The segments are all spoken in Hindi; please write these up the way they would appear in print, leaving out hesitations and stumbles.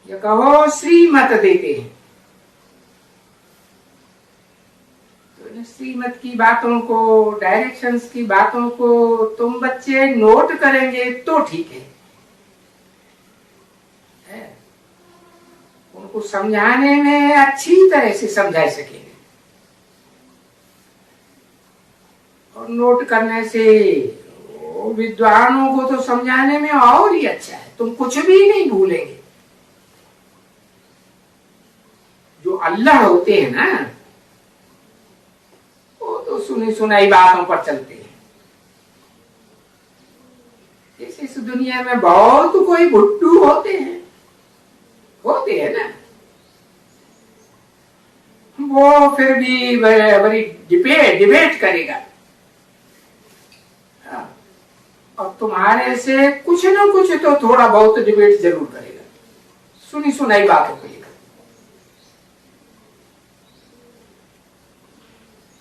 या कहो श्रीमत देते हैं। तो श्रीमत की बातों को, डायरेक्शंस की बातों को तुम बच्चे नोट करेंगे तो ठीक है, उनको समझाने में अच्छी तरह से समझा सकेंगे। और नोट करने से विद्वानों को तो समझाने में और ही अच्छा है, तुम कुछ भी नहीं भूलेंगे। जो अल्लाह होते हैं ना, वो तो सुनी सुनाई बातों पर चलते हैं। इस दुनिया में बहुत कोई बुड्ढू होते हैं ना, वो फिर भी बड़ी डिबेट करेगा, और तुम्हारे से कुछ न कुछ तो थोड़ा बहुत डिबेट जरूर करेगा, सुनी सुनाई बातों को लेकर।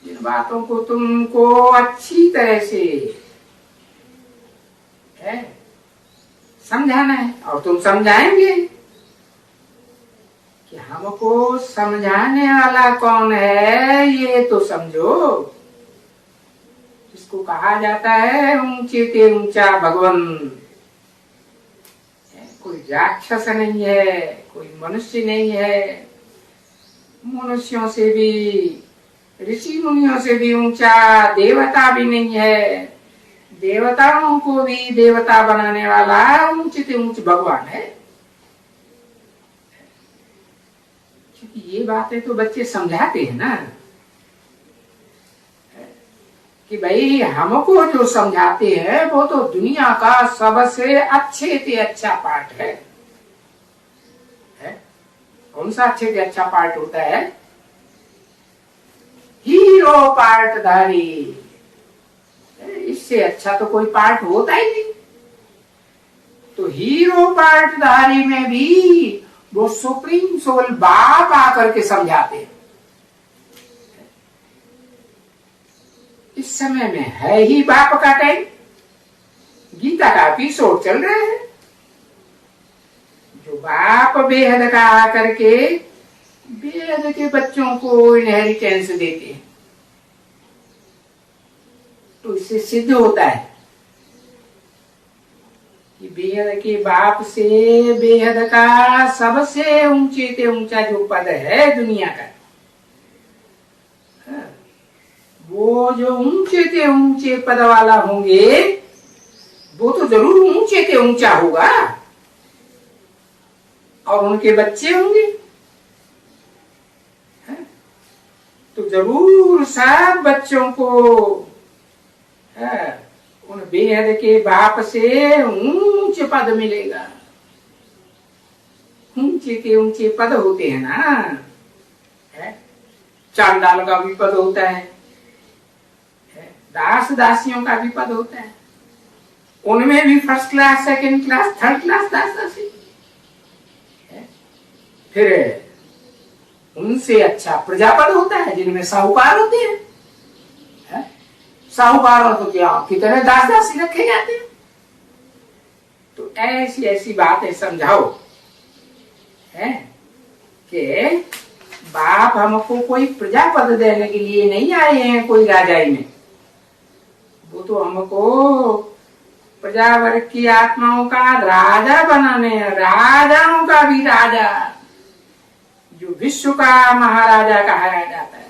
जिन बातों को तुमको अच्छी तरह से समझाना है, और तुम समझाएंगे कि हमको समझाने वाला कौन है, ये तो समझो। इसको कहा जाता है ऊंचे ते ऊंचा भगवान। कोई राक्षस नहीं है, कोई मनुष्य नहीं है, मनुष्यों से भी, ऋषि मुनियों से भी ऊंचा देवता भी नहीं है। देवताओं को भी देवता बनाने वाला ऊंचे ते ऊंच भगवान है। क्योंकि ये बातें तो बच्चे समझाते हैं ना, कि भाई हमको जो समझाते हैं वो तो दुनिया का सबसे अच्छे से अच्छा पार्ट है। कौन सा अच्छे से अच्छा पार्ट होता है? हीरो पार्टधारी। इससे अच्छा तो कोई पार्ट होता ही नहीं। तो हीरो पार्टधारी में भी वो सुप्रीम सोल बाप आकर के समझाते हैं। इस समय में है ही बाप का टाइम, गीता का एपिसोड चल रहा है। जो बाप बेहद का आकर के बेहद के बच्चों को इनहेरिटेंस देते हैं, तो इससे सिद्ध होता है कि बेहद के बाप से बेहद का सबसे ऊंचे से ऊंचा जो पद है दुनिया का, वो जो ऊंचे से ऊंचे पद वाला होंगे, वो तो जरूर ऊंचे से ऊंचा होगा, और उनके बच्चे होंगे तो जरूर सब बच्चों को उन बेहद के बाप से ऊंचे पद मिलेगा। ऊंचे के ऊंचे पद होते हैं ना, चांडाल का भी पद होता है, दास दासियों का भी पद होता है, उनमें भी first class, second class, third class दास दासी। फिर उनसे अच्छा प्रजापद होता है, जिनमें साहूकार होते हैं। साहूकारों तो क्या कितने दास दासी रखे जाते हैं। तो ऐसी ऐसी बातें समझाओ कि बाप हमको कोई प्रजापद देने के लिए नहीं आए हैं कोई राजाई में, वो तो हमको प्रजावर्ग की आत्माओं का राजा बनाने, राजाओं का भी राजा, जो विश्व का महाराजा कहा जाता है।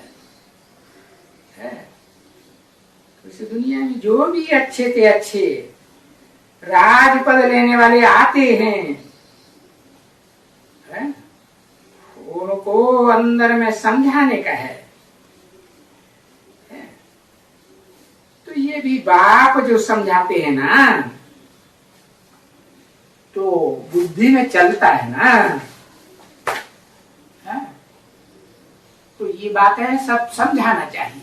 तो इस दुनिया में जो भी अच्छे से अच्छे राजपद लेने वाले आते हैं, उनको अंदर में समझाने का है। तो ये भी बाप जो समझाते हैं ना, तो बुद्धि में चलता है ना, तो ये बातें सब समझाना चाहिए,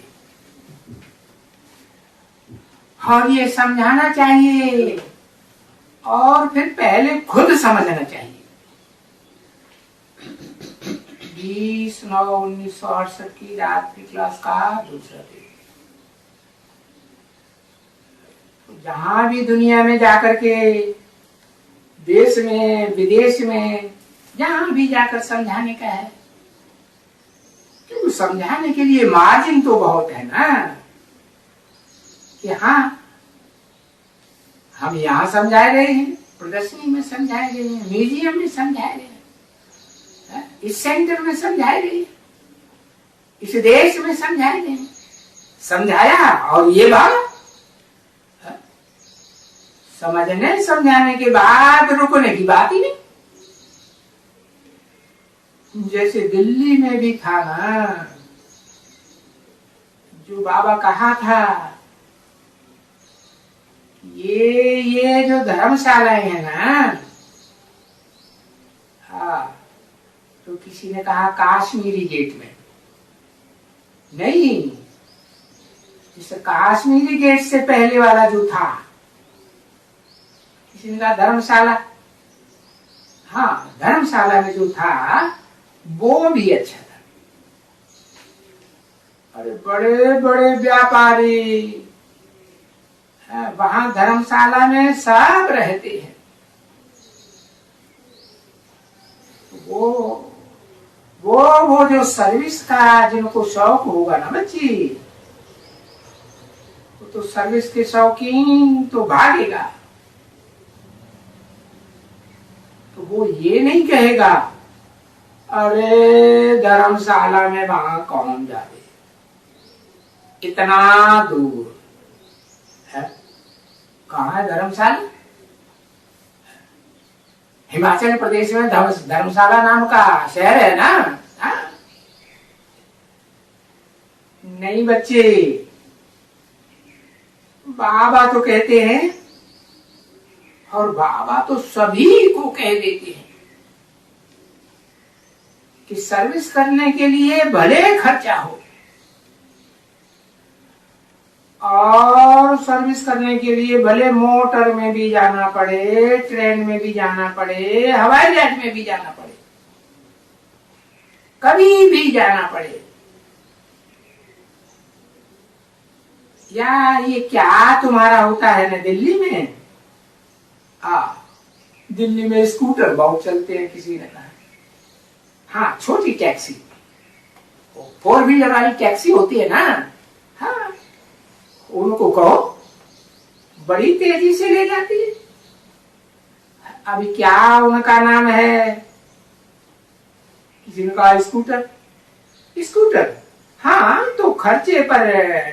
और ये समझाना चाहिए और फिर पहले खुद समझना चाहिए। 20/9/1968 की रात की क्लास का दूसरा दिन। जहां भी दुनिया में जाकर के, देश में विदेश में जहां भी जाकर समझाने का है, क्योंकि समझाने के लिए मार्जिन तो बहुत है ना, कि हाँ हम यहाँ समझाए रहे हैं, प्रदर्शनी में समझाए गए हैं, म्यूजियम में समझाए गए हैं, इस सेंटर में समझाए गए, इस देश में समझाए गए, समझाया और ये बात समझने समझाने के बाद रुकने की बात ही नहीं। जैसे दिल्ली में भी था ना, जो बाबा कहा था, ये जो धर्मशालाएं है ना, हाँ, तो किसी ने कहा काश्मीरी गेट में नहीं, जिस काश्मीरी गेट से पहले वाला जो था, किसी ने कहा धर्मशाला, हाँ धर्मशाला में जो था वो भी अच्छा था। अरे बड़े बड़े व्यापारी वहां धर्मशाला में सब रहते हैं। वो जो सर्विस का जिनको शौक होगा ना बच्ची, तो सर्विस के शौकीन तो भागेगा, तो वो ये नहीं कहेगा अरे धर्मशाला में वहां कौन जाए, इतना दूर है। कहाँ है धर्मशाला? हिमाचल प्रदेश में धर्मशाला नाम का शहर है ना। हा? नहीं बच्चे, बाबा तो कहते हैं, और बाबा तो सभी को कह देते हैं कि सर्विस करने के लिए भले खर्चा हो, और सर्विस करने के लिए भले मोटर में भी जाना पड़े, ट्रेन में भी जाना पड़े, हवाई जहाज में भी जाना पड़े, कभी भी जाना पड़े, या ये क्या तुम्हारा होता है ना दिल्ली में, दिल्ली में स्कूटर बहुत चलते हैं, किसी ने कहा, हाँ छोटी टैक्सी, 4 व्हीलर वाली टैक्सी होती है ना, हाँ उनको कहो बड़ी तेजी से ले जाती है। अभी क्या उनका नाम है, किसी ने कहा स्कूटर, स्कूटर, हाँ तो खर्चे पर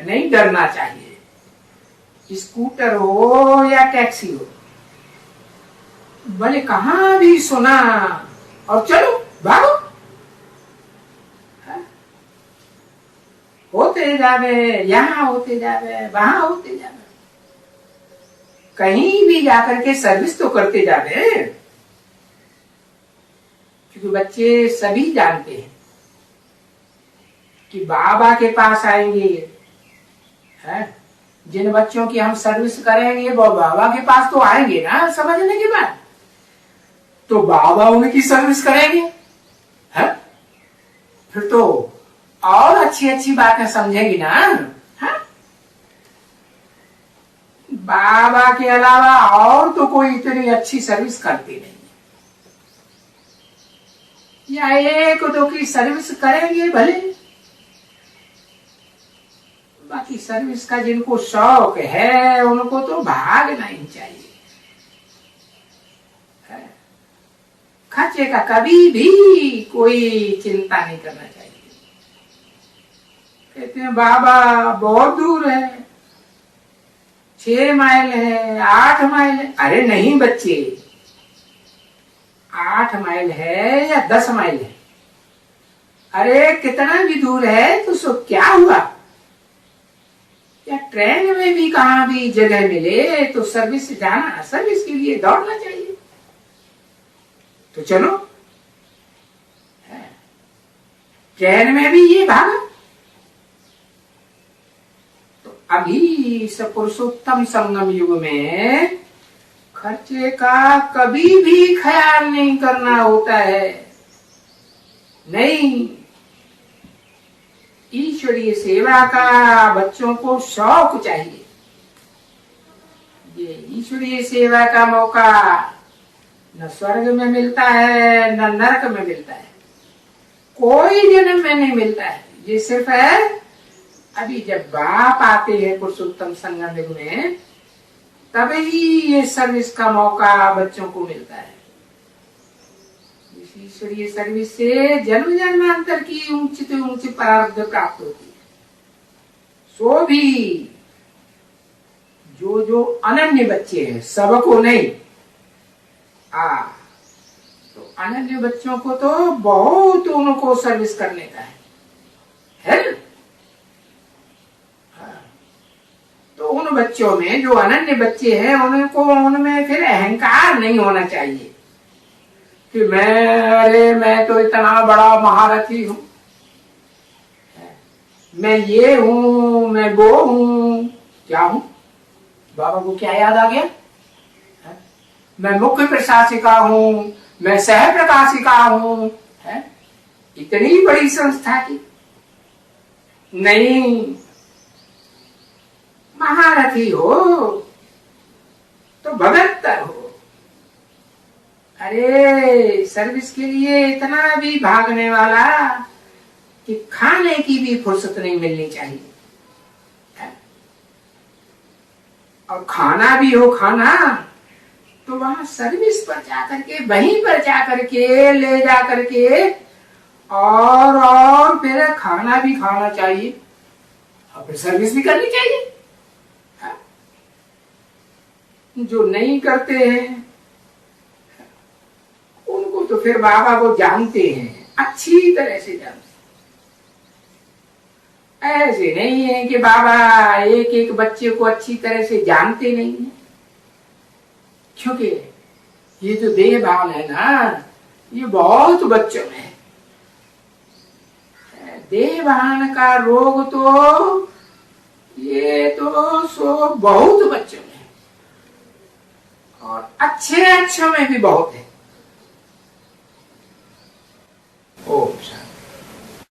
नहीं डरना चाहिए, स्कूटर हो या टैक्सी हो, भले कहाँ भी सुना और चलो भागो, होते जावे, यहाँ होते जावे, वहां होते जावे, कहीं भी जाकर के सर्विस तो करते जावे, क्योंकि बच्चे सभी जानते हैं कि बाबा के पास आएंगे, है जिन बच्चों की हम सर्विस करेंगे वो बाबा के पास तो आएंगे ना समझने के बाद, तो बाबा उनकी सर्विस करेंगे, है फिर तो और अच्छी अच्छी बातें समझेंगी ना, है? बाबा के अलावा और तो कोई इतनी अच्छी सर्विस करती नहीं, या एक दो की सर्विस करेंगे भले, बाकी सर्विस का जिनको शौक है उनको तो भागना ही चाहिए, खर्चे का कभी भी कोई चिंता नहीं करना चाहिए। कहते हैं बाबा बहुत दूर है, 6 माइल है, 8 माइल है, अरे नहीं बच्चे, 8 माइल है या 10 माइल है, अरे कितना भी दूर है तो सो क्या हुआ, या ट्रेन में भी कहाँ भी जगह मिले तो सर्विस जाना, सर्विस के लिए दौड़ना चाहिए, तो चलो ट्रेन में भी ये भागा, तो अभी इस पुरुषोत्तम संगम युग में खर्चे का कभी भी ख्याल नहीं करना होता है, नहीं, ईश्वरीय सेवा का बच्चों को शौक चाहिए, ये ईश्वरीय सेवा का मौका न स्वर्ग में मिलता है न नरक में मिलता है, कोई जन्म में नहीं मिलता है। ये सिर्फ है अभी जब बाप आते हैं पुरुषोत्तम संगम युग में, तभी ये सर्विस का मौका बच्चों को मिलता है। इस ईश्वरीय सर्विस से जन्म जन्मांतर की ऊंची से ऊंची प्रारब्ध प्राप्त होती है। सो भी जो जो अनन्य बच्चे हैं, सबको नहीं, तो अनन्य बच्चों को तो बहुत उनको सर्विस करने का है ना? तो उन बच्चों में जो अनन्य बच्चे हैं, उनको उनमें फिर अहंकार नहीं होना चाहिए कि मैं तो इतना बड़ा महारथी हूं, मैं ये हूं, मैं वो हूं। क्या हूं? बाबा को क्या याद आ गया? मैं मुख्य प्रशासिका हूं, मैं सह प्रकाशिका हूं, है? इतनी बड़ी संस्था की नहीं। महारथी हो तो भगत्तर हो। अरे सर्विस के लिए इतना भी भागने वाला कि खाने की भी फुर्सत नहीं मिलनी चाहिए। और खाना भी हो खाना तो वहां सर्विस पर जाकर के, वहीं पर जाकर के ले जाकर के और फिर खाना भी खाना चाहिए और फिर सर्विस भी करनी चाहिए। जो नहीं करते हैं उनको तो फिर बाबा को जानते हैं, अच्छी तरह से जानते हैं। ऐसे नहीं है कि बाबा एक एक बच्चे को अच्छी तरह से जानते नहीं है, क्योंकि ये जो देह भाव है ना, ये बहुत बच्चों में है। देह भान का रोग तो ये तो सो बहुत बच्चों में है, और अच्छे अच्छों में भी बहुत है। ओम शांति।